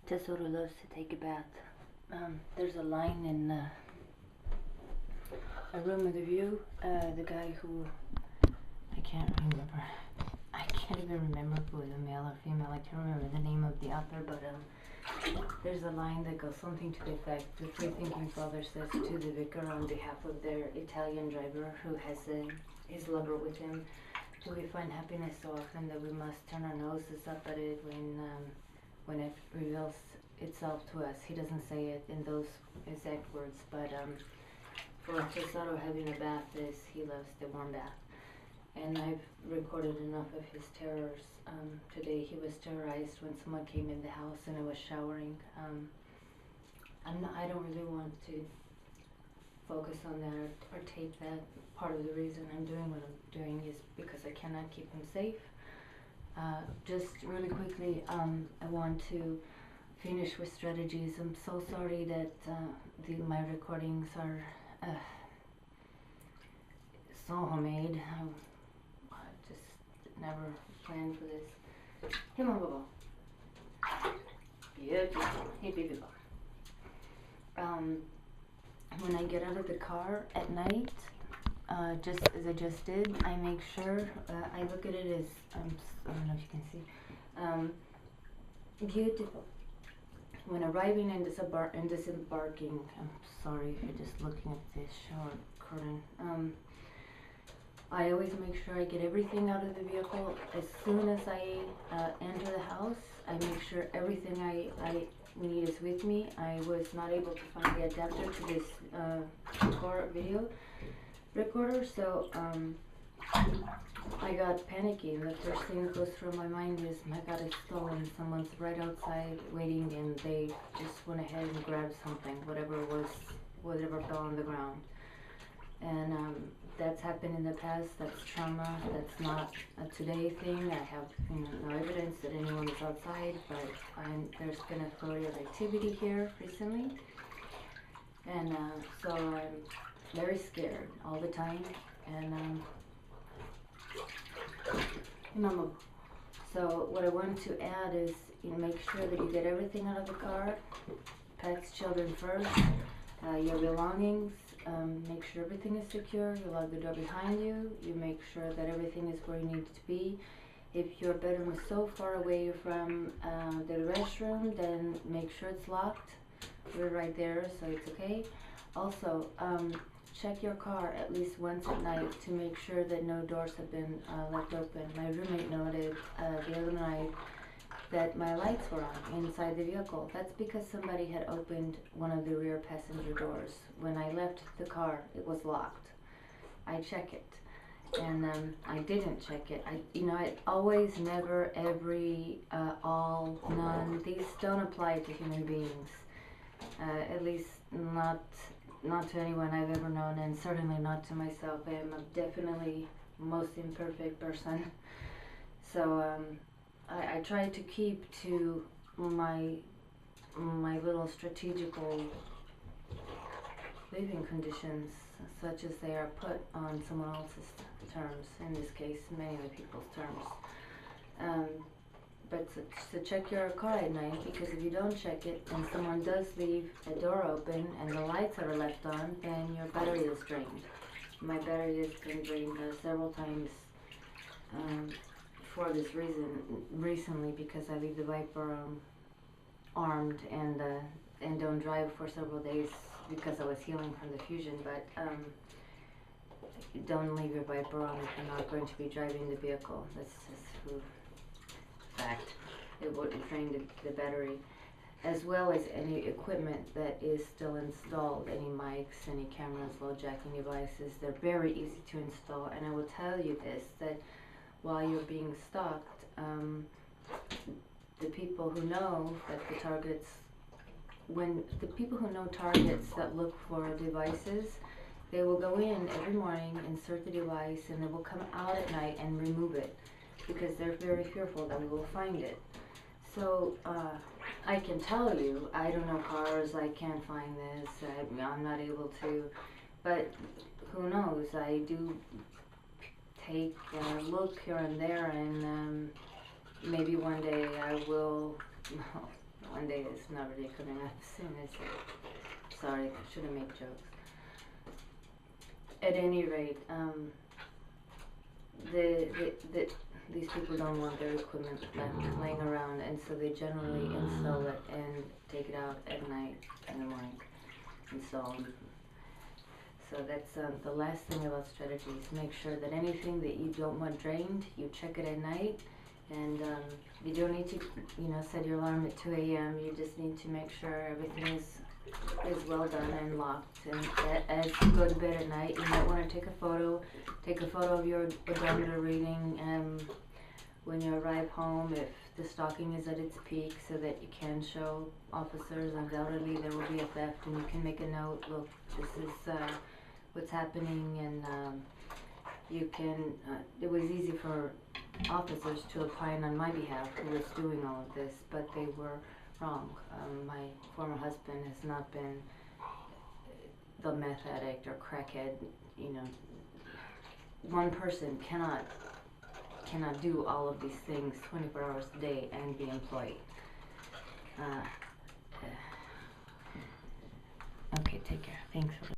Tesoro loves to take a bath. There's a line in A Room with a View. The guy who, I can't even remember if it was a male or female. I can't remember the name of the author, but there's a line that goes something to the effect: the free-thinking father says to the vicar on behalf of their Italian driver who has his lover with him, do we find happiness so often that we must turn our noses up at it when it reveals itself to us? He doesn't say it in those exact words, but for Tesoro, having a bath is he loves the warm bath. And I've recorded enough of his terrors. Today he was terrorized when someone came in the house and I was showering. I don't really want to focus on that or take that. Part of the reason I'm doing what I'm doing is because I cannot keep him safe. Just really quickly, I want to finish with strategies. I'm so sorry that my recordings are so homemade. I just never planned for this. Come on, Bubba. Beautiful. Hey, baby. When I get out of the car at night, just as I just did, I make sure I look at it as I don't know if you can see. Beautiful. When arriving and disembarking, I'm sorry if you're just looking at this shower curtain. I always make sure I get everything out of the vehicle as soon as I enter the house. I make sure everything I need is with me. I was not able to find the adapter to this video recorder, so I got panicky, and the first thing that goes through my mind is, my God, it's stolen. Someone's right outside waiting, and they just went ahead and grabbed something, whatever fell on the ground. And that's happened in the past. That's trauma. That's not a today thing. I have no evidence that anyone is outside, but there's been a flurry of activity here recently, and so I'm very scared all the time. And Mama. So what I want to add is, make sure that you get everything out of the car. Pets, children first. Your belongings. Make sure everything is secure. You lock the door behind you. You make sure that everything is where you need it to be. If your bedroom is so far away from the restroom, then make sure it's locked. We're right there, so it's okay. Also, check your car at least once at night to make sure that no doors have been left open. My roommate noted the other night that my lights were on inside the vehicle. That's because somebody had opened one of the rear passenger doors. When I left the car, it was locked. I check it, and I didn't check it. I always, never, every, all, none. These don't apply to human beings, at least not to anyone I've ever known, and certainly not to myself. I am definitely most imperfect person. So I try to keep to my little strategical living conditions, such as they are put on someone else's terms, in this case many other people's terms. But to check your car at night, because if you don't check it and someone does leave a door open and the lights are left on, then your battery is drained. My battery has been drained several times for this reason recently, because I leave the Viper armed and don't drive for several days because I was healing from the fusion. But don't leave your Viper on if you're not going to be driving the vehicle. That's just fact. It would drain the battery, as well as any equipment that is still installed, any mics, any cameras, low jacking devices. They're very easy to install, and I will tell you this, that while you're being stalked, the people who know that the targets that look for devices, they will go in every morning, insert the device, and they will come out at night and remove it, because they're very fearful that we will find it. So I can tell you, I don't know cars, I can't find this, I'm not able to, but who knows, I do take a look here and there, and maybe one day I will one day is not really coming up as soon as sorry, I shouldn't make jokes. At any rate, these people don't want their equipment left laying around, and so they generally install it and take it out at night, in the morning, install. So that's the last thing about strategies. Make sure that anything that you don't want drained, you check it at night, and you don't need to, set your alarm at 2 a.m. You just need to make sure everything is well done and locked. And as you go to bed at night, you might want to take a photo of your odometer reading when you arrive home, if the stalking is at its peak, so that you can show officers undoubtedly there will be a theft, and you can make a note, look, this is what's happening, and you can, it was easy for officers to opine on my behalf who was doing all of this, but they were wrong. My former husband has not been the meth addict or crackhead. One person cannot do all of these things 24 hours a day and be employed. Okay, take care. Thanks for